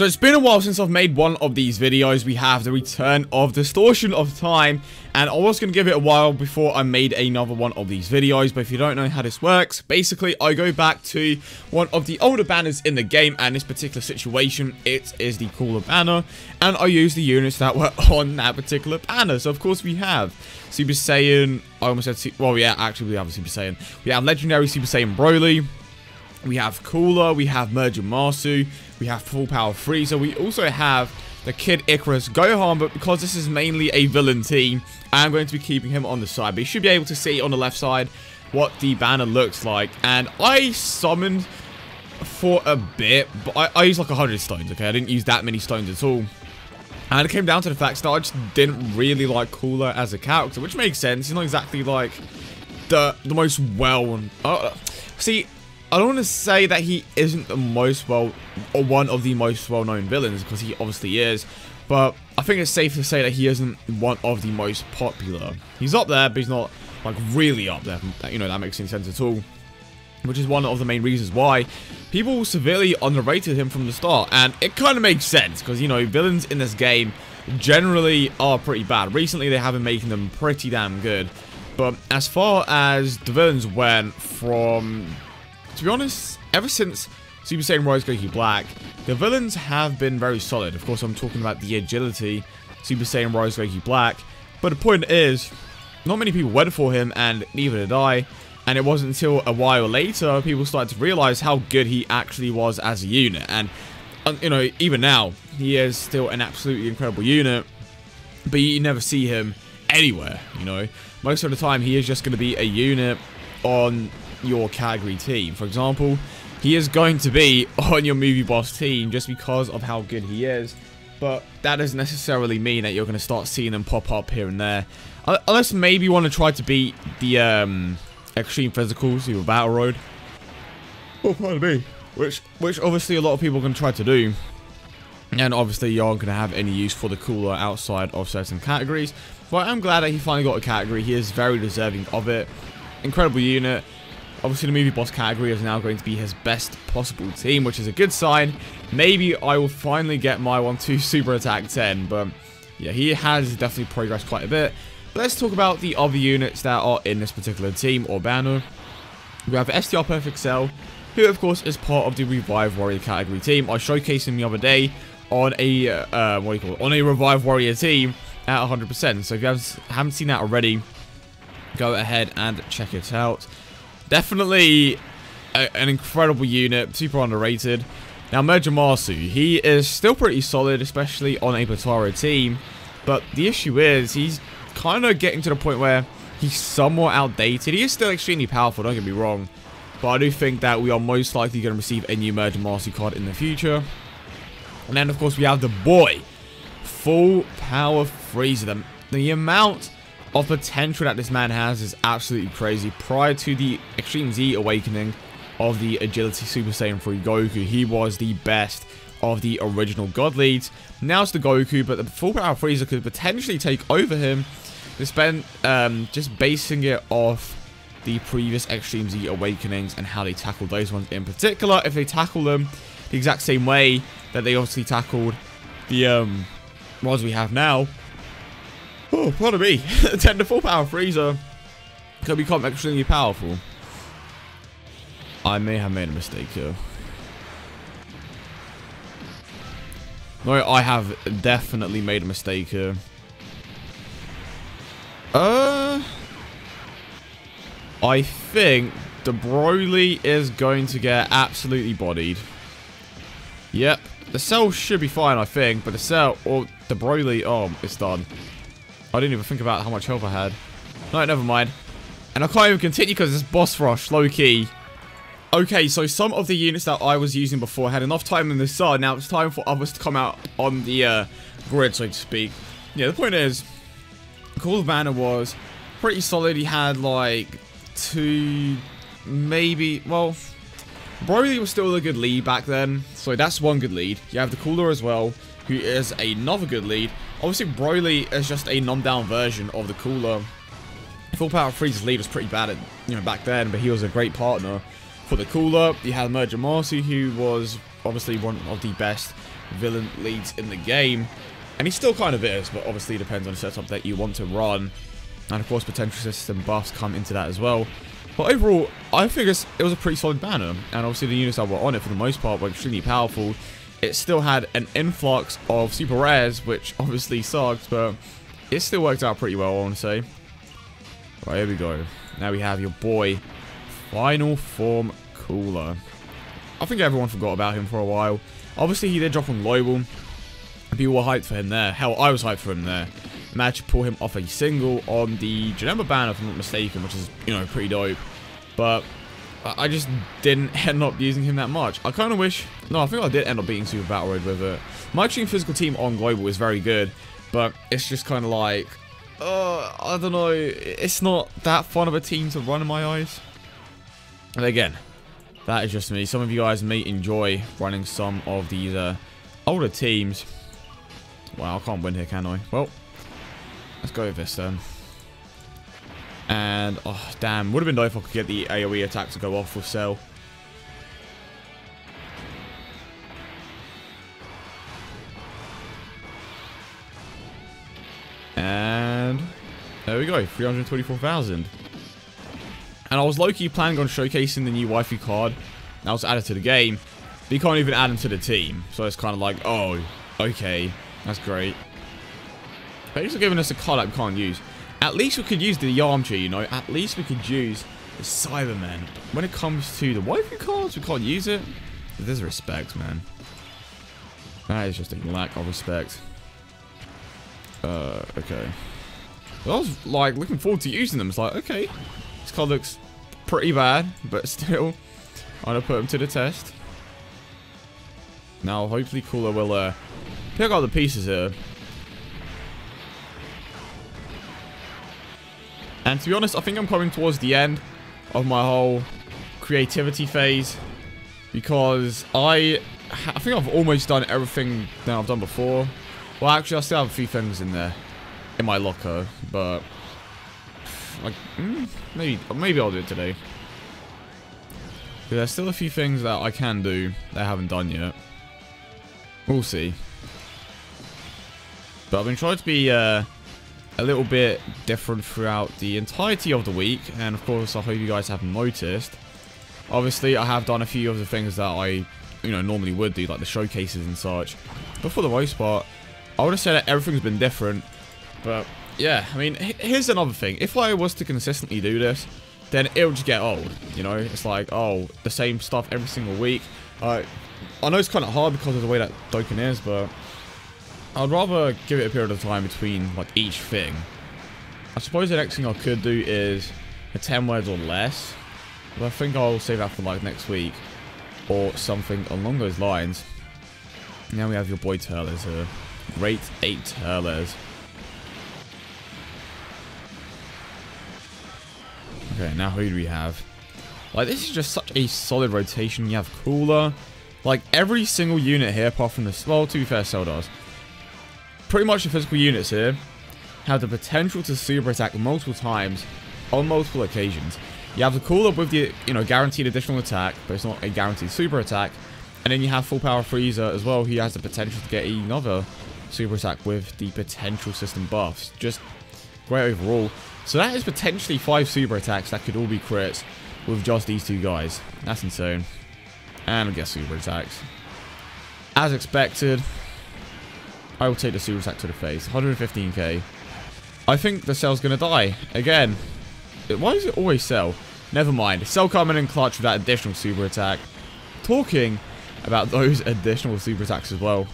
So it's been a while since I've made one of these videos. We have the return of Distortion of Time, and I was going to give it a while before I made another one of these videos. But if you don't know how this works, basically I go back to one of the older banners in the game, and in this particular situation it is the cooler banner, and I use the units that were on that particular banner. So of course we have Super Saiyan, I almost said, well yeah, actually we have a Super Saiyan. We have Legendary Super Saiyan Broly, we have Cooler, we have Merger Masu, we have Full Power Frieza, we also have the Kid Icarus Gohan, but because this is mainly a villain team, I'm going to be keeping him on the side. But you should be able to see on the left side what the banner looks like. And I summoned for a bit, but I used like 100 stones, okay? I didn't use that many stones at all. And it came down to the fact that I just didn't really like Cooler as a character, which makes sense. He's not exactly like the most well-known. See, I don't want to say that he isn't the most or one of the most well-known villains, because he obviously is, but I think it's safe to say that he isn't one of the most popular. He's up there, but he's not like really up there. You know, that makes any sense at all. Which is one of the main reasons why people severely underrated him from the start, and it kind of makes sense because, you know, villains in this game generally are pretty bad. Recently, they have been making them pretty damn good, but as far as the villains went from, to be honest, ever since Super Saiyan Rise Goku Black, the villains have been very solid. Of course, I'm talking about the agility, Super Saiyan Rise Goku Black. But the point is, not many people went for him, and neither did I. And it wasn't until a while later people started to realize how good he actually was as a unit. And, you know, even now, he is still an absolutely incredible unit. But you never see him anywhere, you know. Most of the time, he is just going to be a unit on your category team. For example, he is going to be on your movie boss team just because of how good he is, but that doesn't necessarily mean that you're going to start seeing him pop up here and there, unless maybe you want to try to beat the extreme physicals with Battle Road. Oh, pardon me. Which obviously a lot of people are going to try to do, and obviously you aren't going to have any use for the Cooler outside of certain categories. But I'm glad that he finally got a category. He is very deserving of it. Incredible unit. Obviously, the movie boss category is now going to be his best possible team, which is a good sign. Maybe I will finally get my 1-2 Super Attack 10, but yeah, he has definitely progressed quite a bit. But let's talk about the other units that are in this particular team or banner. We have STR Perfect Cell, who of course is part of the Revive Warrior category team. I showcased him the other day on a on a Revive Warrior team at 100%. So if you haven't seen that already, go ahead and check it out. Definitely an incredible unit, super underrated. Now, Merger Masu, he is still pretty solid, especially on a Potara team. But the issue is, he's kind of getting to the point where he's somewhat outdated. He is still extremely powerful, don't get me wrong. But I do think that we are most likely going to receive a new Merger Masu card in the future. And then, of course, we have the boy, Full Power Frieza. The amount of potential that this man has is absolutely crazy. Prior to the Extreme Z awakening of the Agility Super Saiyan 3 Goku, he was the best of the original God Leads. Now it's the Goku, but the Full Power Frieza could potentially take over him. Just basing it off the previous Extreme Z awakenings and how they tackled those ones in particular. If they tackle them the exact same way that they obviously tackled the ones we have now, oh, pardon me, then the Full Power Frieza could become extremely powerful. I may have made a mistake here. No, I have definitely made a mistake here. I think the Broly is going to get absolutely bodied. Yep, the Cell should be fine, I think, but the Cell, or the Broly, oh, it's done. I didn't even think about how much health I had. No, never mind. And I can't even continue because it's boss rush, low-key. Okay, so some of the units that I was using before had enough time in the sun. Now it's time for others to come out on the grid, so to speak. Yeah, the point is, Cooler banner was pretty solid. He had like two, maybe, well, Broly was still a good lead back then. So that's one good lead. You have the Cooler as well, who is another good lead. Obviously, Broly is just a numbed-down version of the Cooler. Full Power Frieza's lead was pretty bad at, you know, back then, but he was a great partner for the Cooler. You had Merger Masu, who was obviously one of the best villain leads in the game. And he still kind of is, but obviously it depends on the setup that you want to run. And of course, potential system buffs come into that as well. But overall, I think it was a pretty solid banner. And obviously the units that were on it for the most part were extremely powerful. It still had an influx of super rares, which obviously sucked, but it still worked out pretty well, I want to say. Right, here we go. Now we have your boy, Final Form Cooler. I think everyone forgot about him for a while. Obviously, he did drop on global. People were hyped for him there. Hell, I was hyped for him there. Managed to pull him off a single on the Janemba banner, if I'm not mistaken, which is, you know, pretty dope. But I just didn't end up using him that much. I kind of wish... No, I think I did end up beating Super Battle Road with it. My Extreme Physical team on global is very good, but it's just kind of like... I don't know. It's not that fun of a team to run in my eyes. And again, that is just me. Some of you guys may enjoy running some of these older teams. Wow, I can't win here, can I? Well, let's go with this then. And, oh, damn. Would have been nice if I could get the AoE attack to go off with Cell. And there we go, 324,000. And I was low-key planning on showcasing the new waifu card that was added to the game, but you can't even add them to the team. So it's kind of like, oh, okay, that's great. But he's giving us a card that we can't use. At least we could use the Yamcha, you know. At least we could use the Cybermen. When it comes to the waifu cards, we can't use it. There's respect, man. That is just a lack of respect. Okay. Well, I was, like, looking forward to using them. It's like, okay. This card looks pretty bad, but still, I'm gonna put him to the test. Now, hopefully Cooler will, pick out the pieces here. And to be honest, I think I'm coming towards the end of my whole creativity phase, because I think I've almost done everything that I've done before. Well, actually, I still have a few things in there, in my locker, but like maybe I'll do it today. There's still a few things that I can do that I haven't done yet. We'll see. But I've been trying to be a little bit different throughout the entirety of the week, and of course, I hope you guys have noticed. Obviously, I have done a few of the things that I, normally would do, like the showcases and such. But for the most part, I would have said that everything's been different. But yeah, I mean, here's another thing. If I was to consistently do this, then it would just get old. It's like, oh, the same stuff every single week. I know it's kind of hard because of the way that Dokkan is, but I'd rather give it a period of time between like each thing. I suppose the next thing I could do is a 10 words or less, but I think I'll save that for like next week or something along those lines. Now we have your boy Turles here. Great 8 Turles. Okay, now who do we have? Like, this is just such a solid rotation. You have Cooler. Like, every single unit here, apart from this, well, to be fair, Cell does. Pretty much the physical units here have the potential to super attack multiple times on multiple occasions. You have the Cooler with the, guaranteed additional attack, but it's not a guaranteed super attack. And then you have Full Power Frieza as well, who has the potential to get another super attack with the potential system buffs. Just great overall. So that is potentially 5 super attacks that could all be crits with just these 2 guys. That's insane. And I guess super attacks. As expected, I will take the super attack to the face. 115k. I think the Cell's going to die. Again. Why does it always Cell? Never mind. Cell coming in clutch with that additional super attack. Talking about those additional super attacks as well.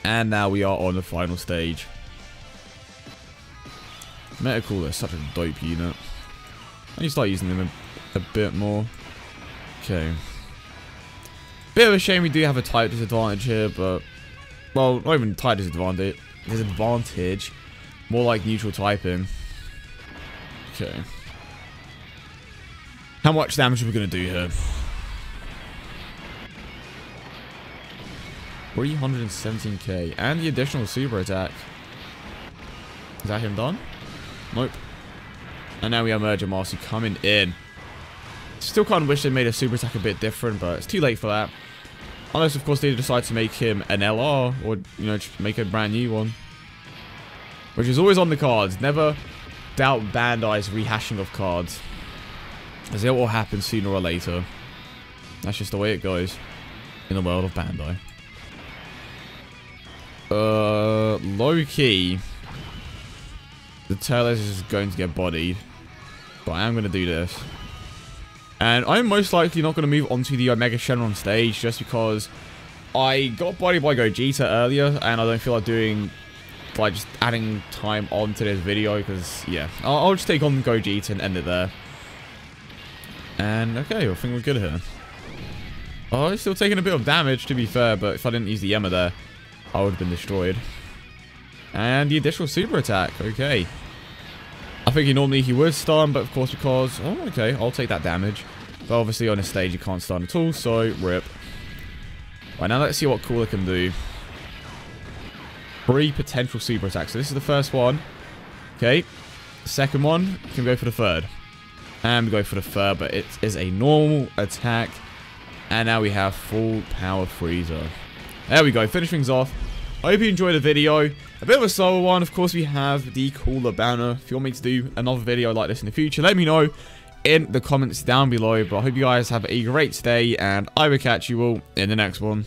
And now we are on the final stage. Metacooler is such a dope unit. I need to start using them a bit more. Okay. Bit of a shame we do have a type disadvantage here, but... Well, not even type disadvantage. Disadvantage. More like neutral typing. Okay. How much damage are we going to do here? 317k. And the additional super attack. Is that him done? Nope. And now we have Merger Master coming in. Still kind of wish they made a super attack a bit different, but it's too late for that. Unless, of course, they decide to make him an LR, or, you know, just make a brand new one. Which is always on the cards. Never doubt Bandai's rehashing of cards. As it will happen sooner or later. That's just the way it goes in the world of Bandai. Low key, the Tailers is going to get bodied, but I am going to do this. And I'm most likely not going to move on to the Omega Shenron stage, just because I got bodied by Gogeta earlier, and I don't feel like doing, like, just adding time onto this video, because, yeah, I'll just take on Gogeta and end it there. And, okay, I think we're good here. Oh, it's still taking a bit of damage, to be fair, but if I didn't use the Emma there, I would have been destroyed. And the additional super attack, okay. I think normally he would stun, but of course because... Oh, okay, I'll take that damage. But obviously on this stage you can't stun at all, so rip. Right, now let's see what Cooler can do. 3 potential super attacks. So this is the first one. Okay. Second one, can go for the third. And we go for the third, but it is a normal attack. And now we have full power freezer. There we go, finish things off. I hope you enjoyed the video. A bit of a slower one. Of course, we have the Cooler banner. If you want me to do another video like this in the future, let me know in the comments down below. But I hope you guys have a great day, and I will catch you all in the next one.